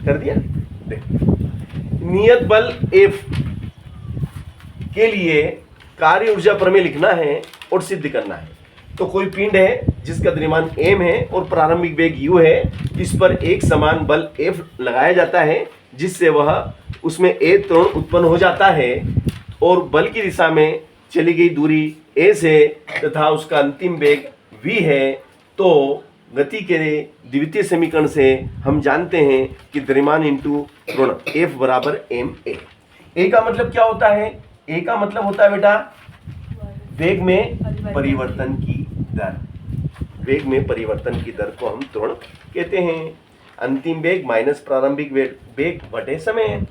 कर दिया। देख, नियत बल F के लिए कार्य ऊर्जा प्रमेय लिखना है और सिद्ध करना है। तो कोई पिंड है जिसका द्रव्यमान m है और प्रारंभिक वेग u है, इस पर एक समान बल F लगाया जाता है जिससे वह उसमें a त्वरण उत्पन्न हो जाता है और बल की दिशा में चली गई दूरी a से तथा उसका अंतिम वेग v है। तो गति के द्वितीय समीकरण से हम जानते हैं कि द्रव्यमान इंटू त्वरण F बराबर ma। a का मतलब क्या होता है? a का मतलब होता है बेटा वेग में परिवर्तन की दर। वेग में परिवर्तन की दर को हम त्वरण कहते हैं। अंतिम वेग माइनस प्रारंभिक वेग बटे समय।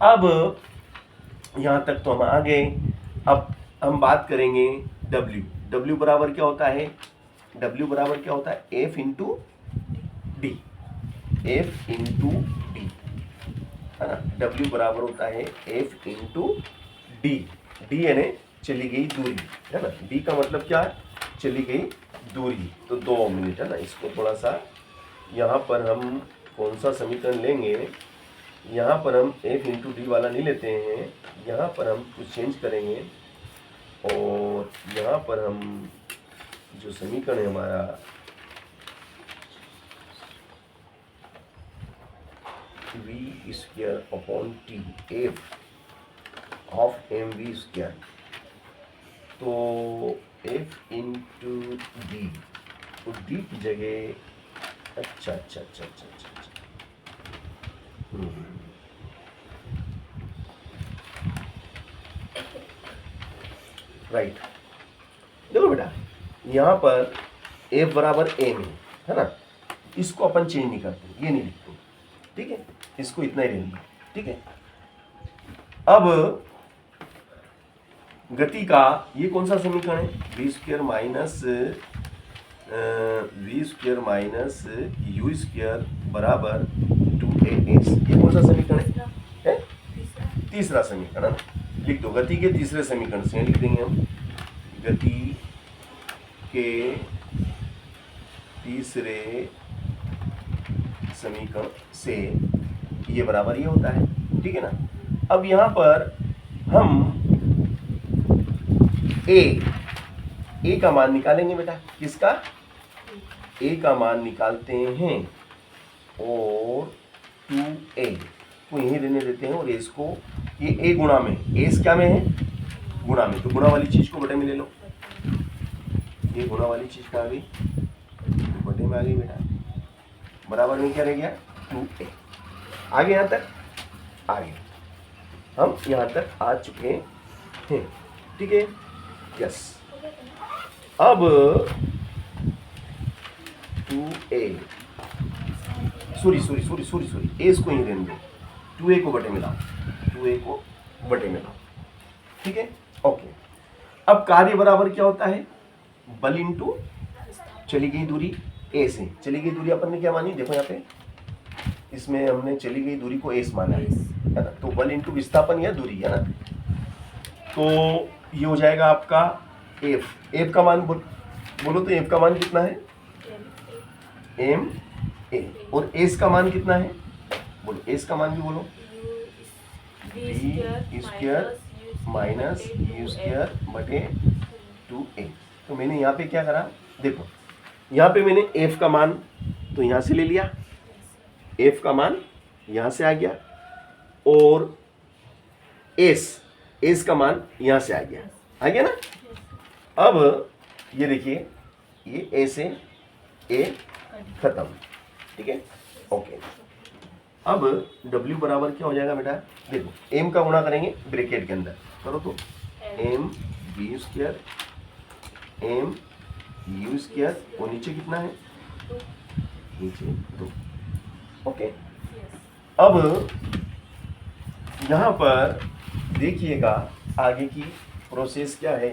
अब यहां तक तो हम आ गए। अब हम बात करेंगे W। W बराबर क्या होता है? W बराबर क्या होता है? F into D. F into D है ना। W बराबर होता है F इंटू डी। डी यानी चली गई दूरी है ना। डी का मतलब क्या है? चली गई दूरी। तो 2 मिनट है ना। इसको थोड़ा सा यहाँ पर हम कौन सा समीकरण लेंगे? यहाँ पर हम F इंटू डी वाला नहीं लेते हैं, यहाँ पर हम कुछ चेंज करेंगे और यहाँ पर हम जो समीकरण है हमारा v square upon T F of M V square, तो F इंटू डी, तो डी की जगह अच्छा अच्छा अच्छा अच्छा अच्छा राइट। देखो बेटा यहाँ पर F बराबर एम है ना। इसको अपन चेंज नहीं करते, ये नहीं लिखते, ठीक है। इसको इतना ही रहने, ठीक है। अब गति का ये कौन सा समीकरण है? V square minus U square बराबर 2as। ये कौन सा समीकरण है? तीसरा समीकरण है। लिख दो गति के तीसरे समीकरण से लिख देंगे हम। गति के तीसरे समीकरण से ये बराबर ये होता है, ठीक है ना। अब यहाँ पर हम ए का मान निकालेंगे बेटा। किसका? ए का मान निकालते हैं और 2a को यहीं रहने देते हैं और एस को ये ए गुणा में, एस क्या में है? गुणा में। तो गुणा वाली चीज को बटे में ले लो। ये गुणा वाली चीज कहाँ गई? बटे में आ गई बेटा। बराबर में क्या रह गया? 2a। आगे यहाँ तक आगे हम यहाँ तक आ चुके हैं, ठीक है। यस। अब 2a सॉरी एस को ही रहने दो, 2a को बटे में लाओ, 2a को बटे में लाओ, ठीक है। ओके। अब कार्य बराबर क्या होता है? बल इंटू चली गई दूरी a से। चली गई दूरी अपन ने क्या मानी? देखो यहाँ पे इसमें हमने चली गई दूरी को s माना है ना। तो बल इंटू विस्थापन या दूरी है ना। तो ये हो जाएगा आपका f का मान बोलो तो f का मान कितना है? m a। और s का मान कितना है? बोलो s का मान भी बोलो। b square minus u square बटे 2a। तो मैंने यहाँ पे क्या करा? देखो यहाँ पे मैंने f का मान तो यहाँ से ले लिया, f का मान यहाँ से आ गया और s का मान यहाँ से आ गया ना। अब ये देखिए ये a से a खत्म, ठीक है। ओके। अब w बराबर क्या हो जाएगा बेटा? देखो m का गुणा करेंगे ब्रैकेट के अंदर, करो तो m v square m u square और नीचे कितना है? नीचे 2। ओके। अब यहाँ पर देखिएगा आगे की प्रोसेस क्या है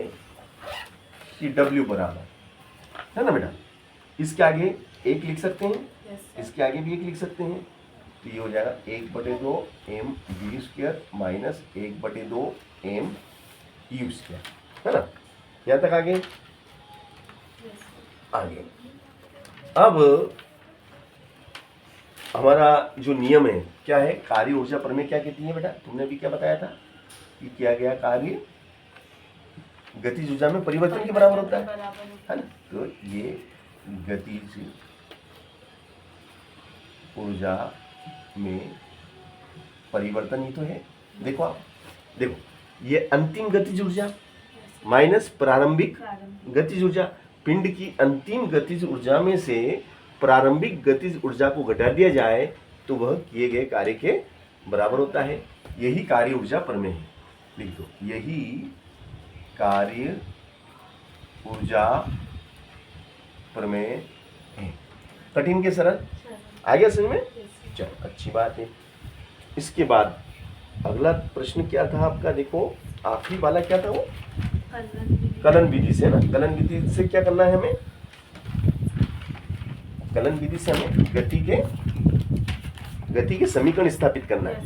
कि w बराबर है ना बेटा, इसके आगे 1 लिख सकते हैं, इसके आगे भी 1 लिख सकते हैं। तो ये हो जाएगा 1/2 m v square minus 1/2 m u square है ना। यहाँ तक आगे आगे। अब हमारा जो नियम है क्या है, कार्य ऊर्जा प्रमेय क्या कहती है बेटा, तुमने भी क्या बताया था कि किया गया कार्य गतिज ऊर्जा में परिवर्तन के बराबर होता है ना। तो ये गतिज ऊर्जा में परिवर्तन ही तो है। देखो आप देखो, ये अंतिम गतिज ऊर्जा माइनस प्रारंभिक गतिज ऊर्जा, पिंड की अंतिम गतिज ऊर्जा में से प्रारंभिक गतिज ऊर्जा को घटा दिया जाए तो वह किए गए कार्य के बराबर होता है। यही कार्य ऊर्जा प्रमेय है। लिख दो, यही कार्य ऊर्जा प्रमेय है। कठिन के सरल आ गया समझ में? चलो अच्छी बात है। इसके बाद अगला प्रश्न क्या था आपका, देखो आखिरी वाला क्या था वो, कलन विधि से ना। कलन विधि से क्या करना है हमें, कलन विधि से हमें गति के समीकरण स्थापित करना है ना।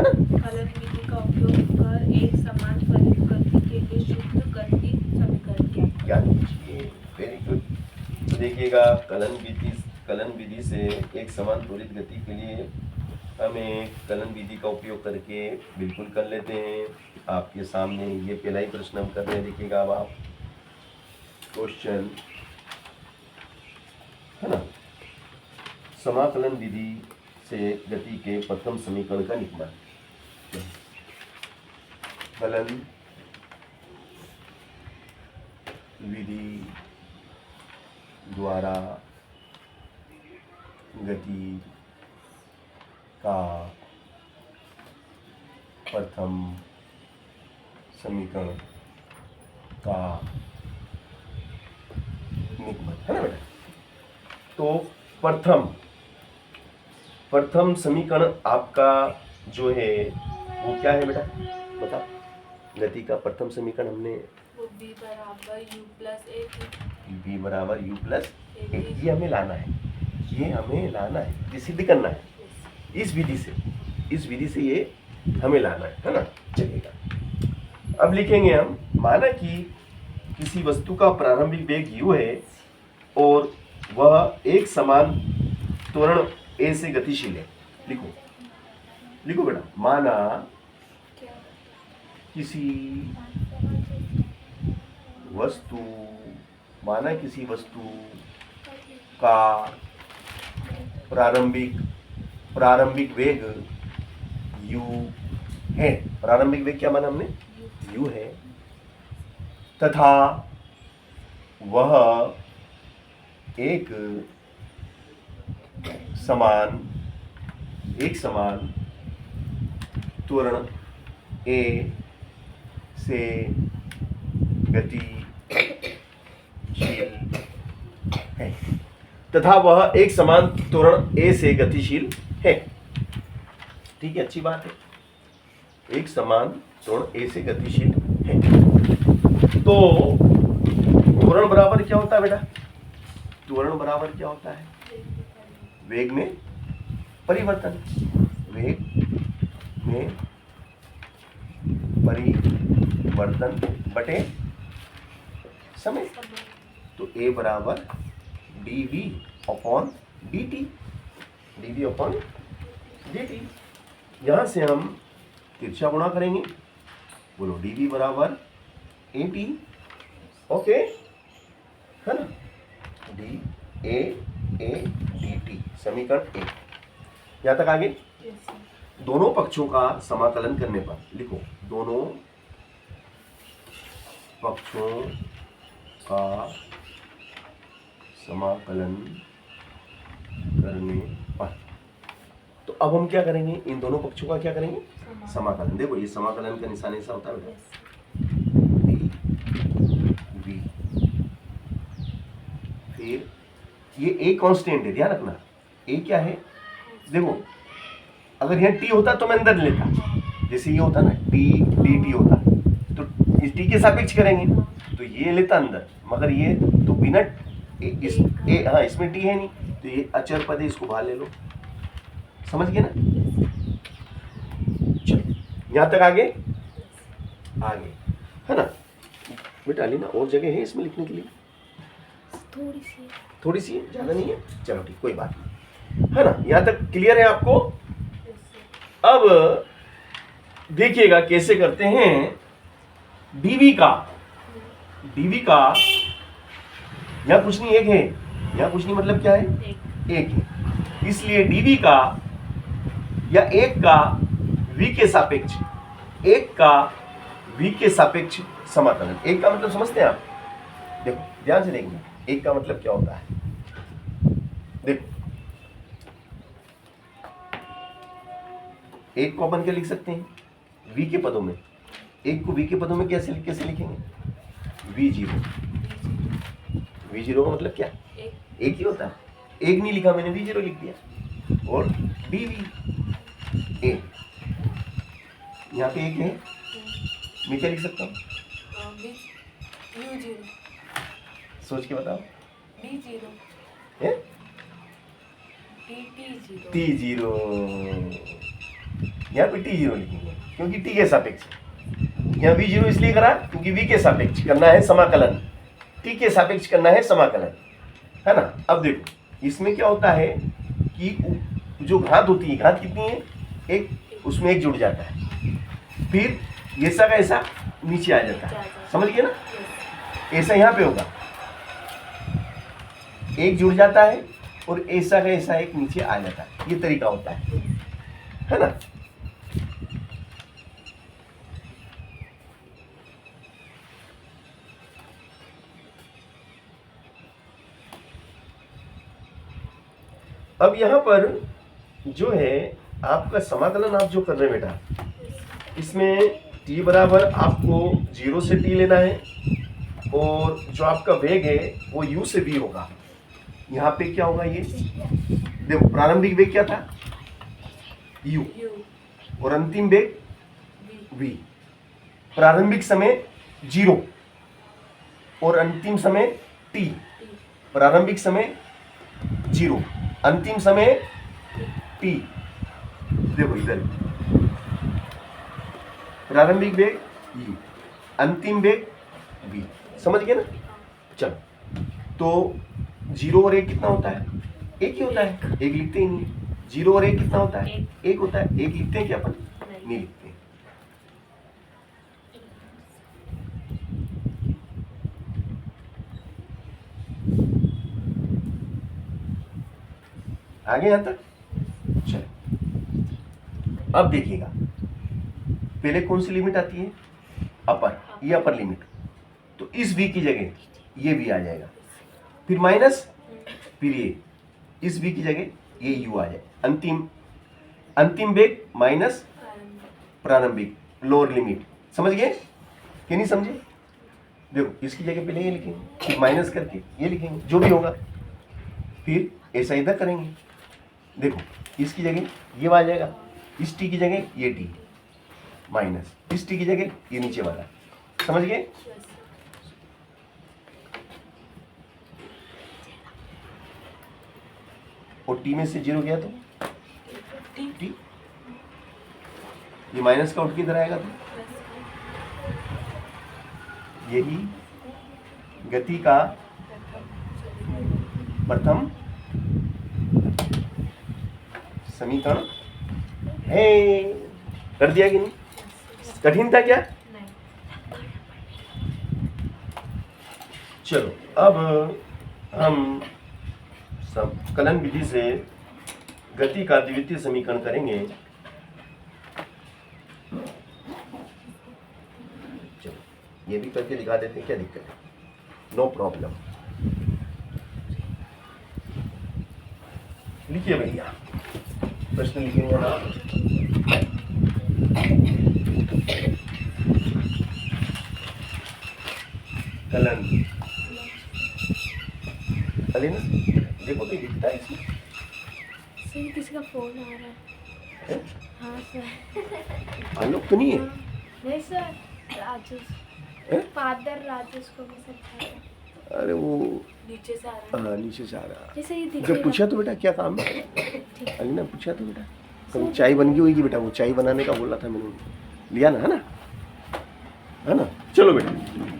कलन विधि का उपयोग कर एक समान त्वरित गति के लिए शुद्ध गति समीकरण क्या कीजिए। Very good. देखिएगा, कलन विधि से एक समान त्वरित गति के लिए हमें कलन विधि का उपयोग करके बिल्कुल कर लेते हैं। आपके सामने ये पहला ही प्रश्न हम कर रहे हैं। देखिएगा अब आप क्वेश्चन है ना, समाकलन विधि से गति के प्रथम समीकरण का निकमान। कलन विधि द्वारा गति का प्रथम समीकरण का निकमान है ना बेटा। तो प्रथम समीकरण आपका जो है वो क्या है बेटा, बता। गति का प्रथम समीकरण हमने v बराबर u प्लस a v बराबर u प्लस a, ये हमें लाना है, ये हमें लाना है, ये सिद्ध करना है इस विधि से ये हमें लाना है ना। चलेगा, अब लिखेंगे हम, माना कि किसी वस्तु का प्रारंभिक वेग u है और वह एक समान त्वरण a से गतिशील है। लिखो बेटा, माना किसी वस्तु का प्रारंभिक वेग u है। प्रारंभिक वेग क्या माना हमने, u है, तथा वह एक समान त्वरण a से गतिशील है। तथा वह एक समान त्वरण a से गतिशील है। ठीक है, अच्छी बात है, एक समान त्वरण a से गतिशील है। तो त्वरण बराबर क्या होता है बेटा, त्वरण बराबर क्या होता है, वेग में परिवर्तन, वेग में परिवर्तन बटे समय। तो a बराबर dv अपॉन dt, यहां से हम तिरछा गुणा करेंगे। बोलो, dv बराबर at, ओके है ना, a dt, समीकरण 1। यहां तक आगे दोनों पक्षों का समाकलन करने पर, लिखो, दोनों पक्षों का समाकलन करने पर। तो अब हम क्या करेंगे, इन दोनों पक्षों का क्या करेंगे, समाकलन। देखो, ये समाकलन का निशान ऐसा होता है बेटा, v, फिर ये a कांस्टेंट है, ध्यान रखना। a क्या है, देखो, अगर यहाँ t होता तो मैं अंदर लेता, जैसे ये होता ना t dt होता, तो इस t के सापेक्ष करेंगे तो ये लेता अंदर, मगर ये तो बिना हाँ इसमें t है नहीं, तो ये अचर पद है, इसको बाहर ले लो। समझ गए ना। चलो, यहाँ तक आगे है ना बेटा। अली ना, और जगह है इसमें लिखने के लिए, थोड़ी सी है, ज़्यादा नहीं है। चलो ठीक, कोई बात नहीं। है ना? यहां तक क्लियर है आपको? अब देखिएगा कैसे करते हैं डीवी का। डीवी का यहां कुछ नहीं, एक है, यहां कुछ नहीं मतलब क्या है? एक है। इसलिए डीवी का या एक का v के सापेक्ष, एक का v के सापेक्ष समाकलन। एक का मतलब समझते हैं आप? देखो ध्यान से देखना, एक का मतलब क्या होता है। देखो एक को अपन क्या लिख सकते हैं? v के पदों में। एक को v के पदों में कैसे लिखेंगे? v0। v0 का मतलब क्या? एक ही होता है। एक नहीं लिखा मैंने, v0 लिख दिया। और dv एक, यहाँ पे एक है, मैं क्या लिख सकता हूँ? सोच के बताओ। है? t0। यहाँ पे t0 लिखेंगे क्योंकि t के सापेक्ष। यहाँ v0 इसलिए करा क्योंकि v के सापेक्ष करना है समाकलन, t के सापेक्ष करना है समाकलन, है ना? अब देखो इसमें क्या होता है कि जो घात होती है, घात कितनी है? एक, उसमें एक जुड़ जाता है, फिर ऐसा का ऐसा नीचे आ जाता है, समझ गए ना? ऐसा यहाँ पे होगा, एक जुड़ जाता है और ऐसा का ऐसा एक नीचे आ जाता है, ये तरीका होता है ना? अब यहाँ पर जो है आपका समाकलन आप जो कर रहे हैं बेटा, इसमें t बराबर आपको 0 से t लेना है और जो आपका वेग है वो u से v होगा। यहाँ पे क्या होगा? ये देखो प्रारंभिक वेग क्या था? u और अंतिम वेग v। प्रारंभिक समय 0 और अंतिम समय t। प्रारंभिक समय 0, अंतिम समय t। देखो इधर प्रारंभिक वेग u, अंतिम वेग v, समझ गए ना? चलो, तो 0 और 1 कितना होता है? एक ही होता है, एक लिखते ही नहीं। 0 और 1 कितना होता है? एक होता है। एक लिखते हैं क्या अपन? नहीं लिखते हैं। आगे यहां तक चलो। अब देखिएगा पहले कौन सी लिमिट आती है? अपर, ये अपर लिमिट। तो इस v की जगह ये v आ जाएगा, फिर माइनस, फिर ये इस v की जगह ये u आ जाए। अंतिम वेग माइनस प्रारंभिक, लोअर लिमिट। समझ गए कि नहीं समझे? देखो इसकी जगह पहले ये लिखेंगे, फिर माइनस करके ये लिखेंगे, जो भी होगा, फिर ऐसा इधर करेंगे। देखो इसकी जगह ये आ जाएगा, इस t की जगह ये t, माइनस इस t की जगह ये नीचे वाला। समझ गए? और t में से 0 गया तो t, ये माइनस का उठ के इधर आएगा तो यही गति का प्रथम समीकरण है। कर दिया कि नहीं? कठिन था क्या? चलो अब हम कलन विधि से गति का द्वितीय समीकरण करेंगे। चलो ये भी करके दिखा देते हैं, क्या दिक्कत है? No problem. लिखिए भैया, प्रश्न लिखेंगे ना। कलन अली ना, देखो तो दिखता है इसमें। सर किसी का फोन आ रहा है। हाँ सर। आलोक तो नहीं है? नहीं सर, राजेश, फादर राजेश को मैसेज आया। अरे वो नीचे से आ रहा है। हाँ नीचे से आ रहा। जैसे ये दिख जब पूछा तो बेटा क्या काम है, अली ना पूछा तो बेटा कभी चाय बन गई होगी बेटा, वो चाय बनाने का बोला था मैंने, लिया ना, है ना? चलो बेटा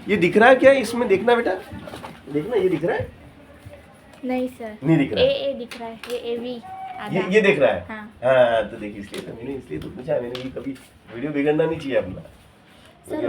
ये दिख रहा है क्या इसमें? देखना बेटा, देखना ये दिख रहा है? नहीं सर, नहीं दिख रहा है। ए दिख रहा है, ये ए वी। ये देख रहा है। हाँ। हाँ तो देखिए इसलिए तो पूछा मैंने, ये कभी वीडियो बिगड़ना नहीं चाहिए अपना। सर, क्योंकि